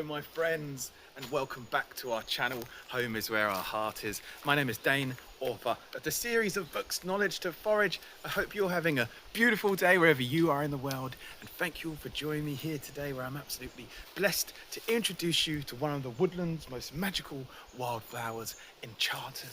my friends, and welcome back to our channel. Home is where our heart is. My name is Dane, author of the series of books Knowledge to Forage. I hope you're having a beautiful day wherever you are in the world, and thank you all for joining me here today, where I'm absolutely blessed to introduce you to one of the woodland's most magical wildflowers, Enchanted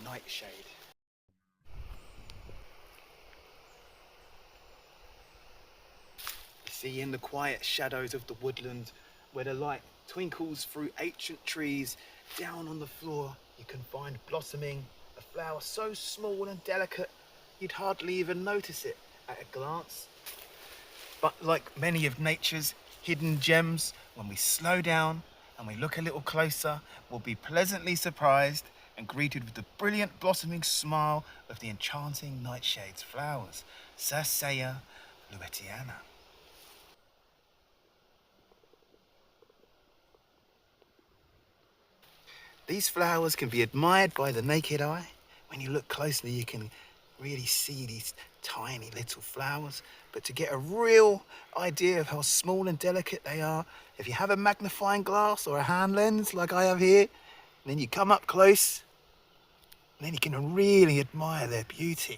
Nightshade. See, in the quiet shadows of the woodland, where the light twinkles through ancient trees, down on the floor you can find blossoming a flower so small and delicate you'd hardly even notice it at a glance. But like many of nature's hidden gems, when we slow down and we look a little closer, we'll be pleasantly surprised and greeted with the brilliant blossoming smile of the enchanting nightshade's flowers, Circaea lutetiana. These flowers can be admired by the naked eye. When you look closely, you can really see these tiny little flowers. But to get a real idea of how small and delicate they are, if you have a magnifying glass or a hand lens like I have here, then you come up close, and then you can really admire their beauty.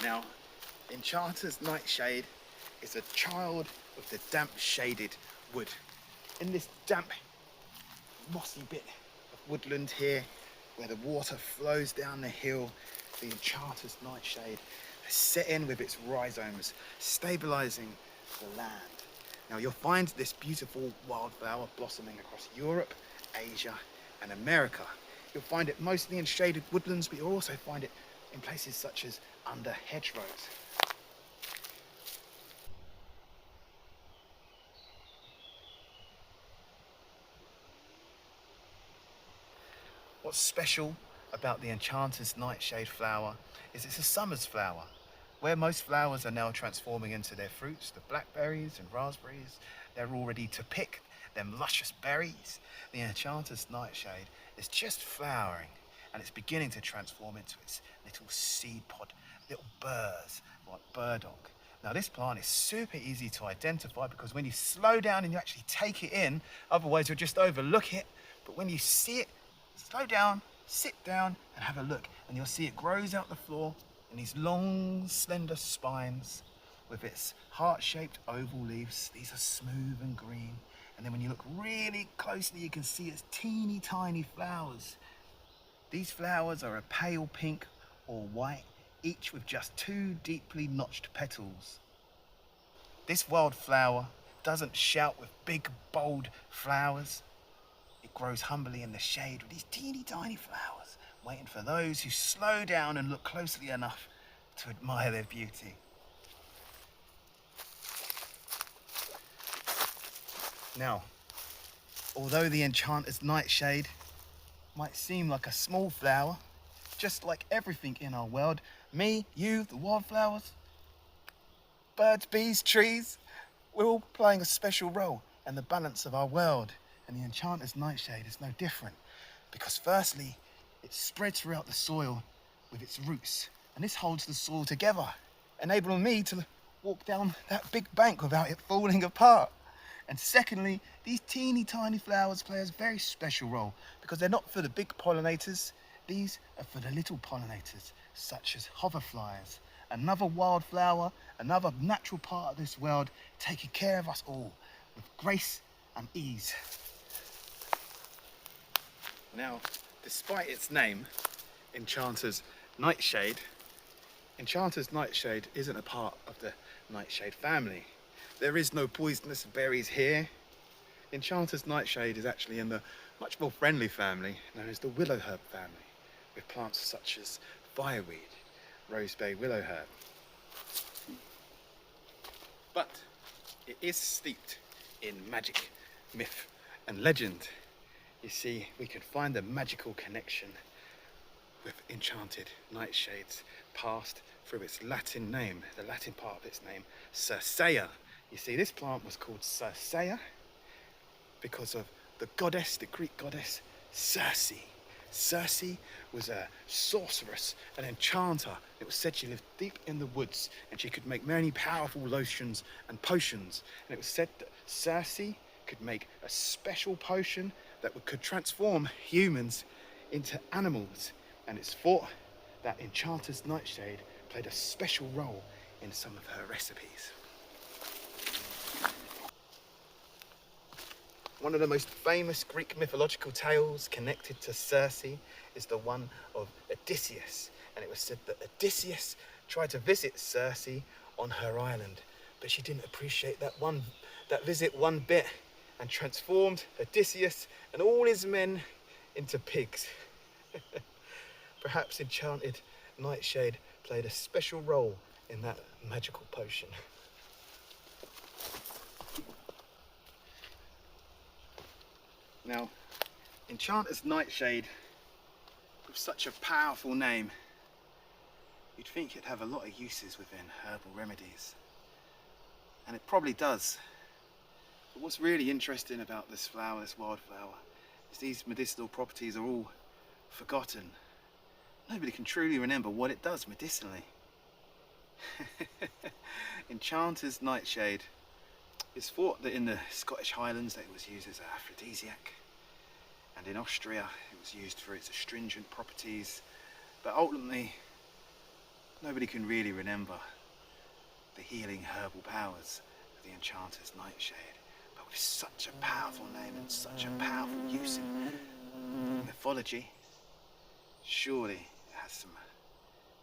Now, Enchanter's Nightshade is a child of the damp shaded wood. In this damp, mossy bit of woodland here, where the water flows down the hill, the Enchanter's Nightshade has set in with its rhizomes, stabilising the land. Now you'll find this beautiful wildflower blossoming across Europe, Asia and America. You'll find it mostly in shaded woodlands, but you'll also find it in places such as under hedgerows. What's special about the Enchanter's Nightshade flower is it's a summer's flower. Where most flowers are now transforming into their fruits, the blackberries and raspberries, they're all ready to pick them luscious berries. The Enchanter's Nightshade is just flowering, and it's beginning to transform into its little seed pod, little burrs like burdock. Now this plant is super easy to identify because when you slow down and you actually take it in, otherwise you'll just overlook it. But when you see it, slow down, sit down and have a look, and you'll see it grows out the floor in these long, slender spines with its heart-shaped oval leaves. These are smooth and green. And then when you look really closely, you can see its teeny tiny flowers. These flowers are a pale pink or white, each with just 2 deeply notched petals. This wildflower doesn't shout with big, bold flowers. It grows humbly in the shade with these teeny tiny flowers, waiting for those who slow down and look closely enough to admire their beauty. Now, although the Enchanter's Nightshade might seem like a small flower, just like everything in our world, me, you, the wildflowers, birds, bees, trees, we're all playing a special role in the balance of our world. And the Enchanter's Nightshade is no different, because firstly, it spreads throughout the soil with its roots, and this holds the soil together, enabling me to walk down that big bank without it falling apart. And secondly, these teeny tiny flowers play a very special role because they're not for the big pollinators. These are for the little pollinators, such as hoverflies, another wildflower, another natural part of this world, taking care of us all with grace and ease. Now, despite its name, Enchanter's Nightshade, Enchanter's Nightshade isn't a part of the nightshade family. There is no poisonous berries here. Enchanter's Nightshade is actually in the much more friendly family known as the willow herb family, with plants such as fireweed, rosebay willow herb. But it is steeped in magic, myth and legend. You see, we can find a magical connection with Enchanted Nightshades past through its Latin name, the Latin part of its name, Circaea. You see, this plant was called Circaea because of the goddess, the Greek goddess, Circe. Circe was a sorceress, an enchanter. It was said she lived deep in the woods and she could make many powerful lotions and potions. And it was said that Circe could make a special potion that could transform humans into animals. And it's thought that Enchanter's Nightshade played a special role in some of her recipes. One of the most famous Greek mythological tales connected to Circe is the one of Adysius. And it was said that Adysius tried to visit Circe on her island, but she didn't appreciate that visit one bit and transformed Adysius and all his men into pigs. Perhaps Enchanted Nightshade played a special role in that magical potion. Now, Enchanter's Nightshade, with such a powerful name, you'd think it'd have a lot of uses within herbal remedies. And it probably does. But what's really interesting about this flower, this wildflower, is these medicinal properties are all forgotten. Nobody can truly remember what it does medicinally. Enchanter's Nightshade. It's thought that in the Scottish Highlands that it was used as an aphrodisiac, and in Austria it was used for its astringent properties, but ultimately nobody can really remember the healing herbal powers of the Enchanter's Nightshade. But with such a powerful name and such a powerful use in mythology, surely it has some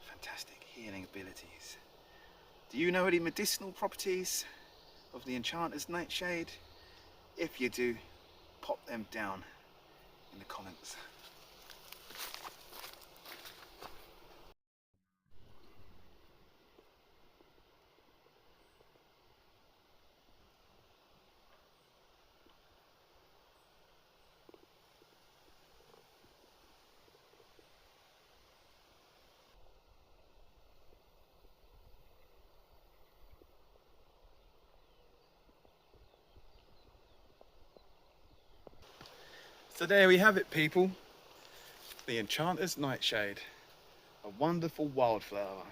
fantastic healing abilities. Do you know any medicinal properties of the Enchanter's Nightshade? If you do, pop them down in the comments. So there we have it, people. The Enchanter's Nightshade. A wonderful wildflower.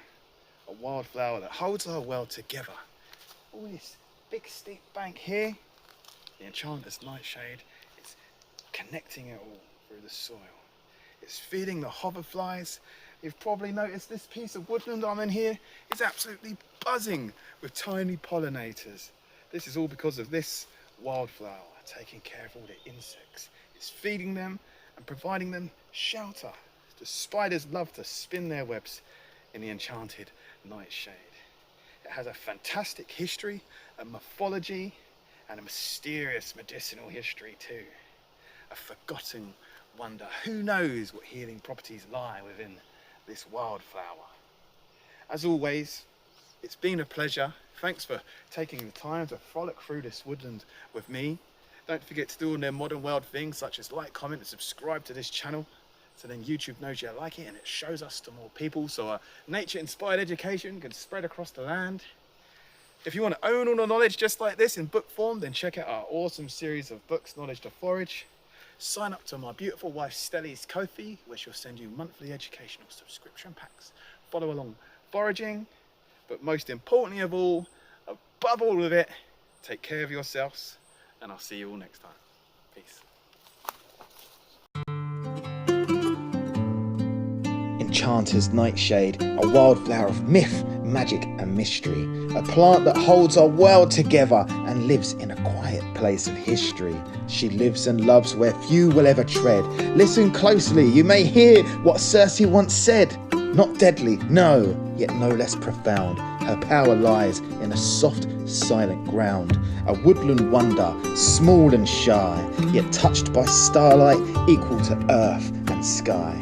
A wildflower that holds our world together. All this big steep bank here, the Enchanter's Nightshade, it's connecting it all through the soil. It's feeding the hoverflies. You've probably noticed this piece of woodland I'm in here is absolutely buzzing with tiny pollinators. This is all because of this wildflower taking care of all the insects. It's feeding them and providing them shelter. The spiders love to spin their webs in the Enchanted Nightshade. It has a fantastic history, a mythology, and a mysterious medicinal history too. A forgotten wonder. Who knows what healing properties lie within this wildflower? As always, it's been a pleasure. Thanks for taking the time to frolic through this woodland with me. Don't forget to do all their modern world things such as like, comment and subscribe to this channel, so then YouTube knows you like it and it shows us to more people, so a nature inspired education can spread across the land. If you want to own all the knowledge just like this in book form, then check out our awesome series of books, Knowledge to Forage. Sign up to my beautiful wife Stelly's Ko-fi, where she'll send you monthly educational subscription packs. Follow along foraging, but most importantly of all, above all of it, take care of yourselves. And I'll see you all next time. Peace. Enchanter's Nightshade, a wildflower of myth, magic and mystery. A plant that holds our world together and lives in a quiet place of history. She lives and loves where few will ever tread. Listen closely, you may hear what Circe once said. Not deadly, no, yet no less profound. Her power lies in a soft, silent ground. A woodland wonder, small and shy, yet touched by starlight equal to earth and sky.